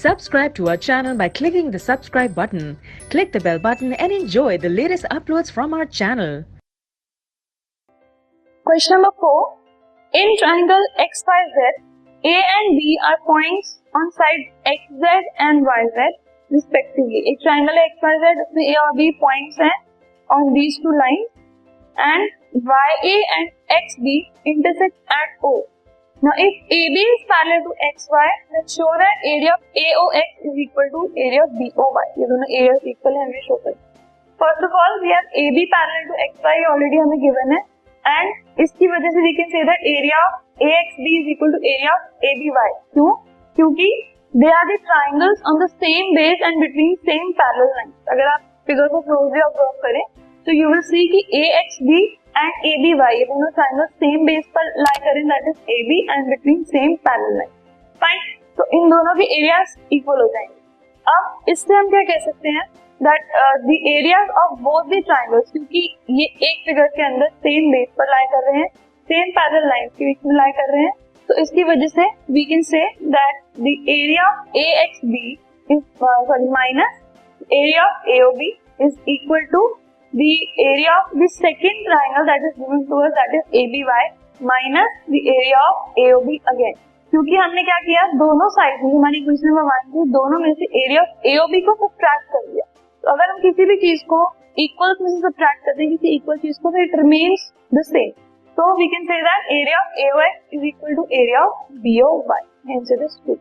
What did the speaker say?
Subscribe to our channel by clicking the subscribe button. Click the bell button and enjoy the latest uploads from our channel. Question number 4. In triangle XYZ, A and B are points on side XZ and YZ respectively. एक triangle है XYZ, उसमें A और B points हैं on these two lines, and YA and XB intersect at O. Now, if AB is parallel to XY, then show that area of AOX is equal to area of BOY. ये दोनों areas equal है, हमें show करें. First of all, we have AB parallel to XY already हमें given है, and इसकी वजह से we can say that area of AXB is equal to area of ABY. क्यों? क्योंकि they are the triangles on the same base and between same parallel lines. अगर आप figure को closely observe करें, तो you will see कि AXB and ABY ये दोनों ट्रायंगल सेम बेस पर लाई करें, that is AB and between same parallel line. Fine, तो इन दोनों के एरियाज इक्वल हो जाएंगे. अब इससे हम क्या कह सकते हैं that the areas of both the triangles, क्योंकि ये एक फिगर के अंदर सेम बेस पर लाई कर रहे हैं, सेम पैरेलल लाइन के बीच में लाई कर रहे हैं, तो इसकी वजह से we can say that the area of AXB is minus area of AOB is equal to the area of the second triangle that is given to us, that is ABY minus the area of AOB again. क्योंकि हमने क्या किया, दोनों side में हमारी question number 1 थी, दोनों में से एरिया ऑफ AOB को सब्ट्रैक्ट कर दिया. तो अगर हम किसी भी चीज को इक्वल में से सब्ट्रैक्ट करते हैं किसी इक्वल चीज को, तो it remains the same. So we can say that area of AOX is equal to area of BOY. Hence it is true.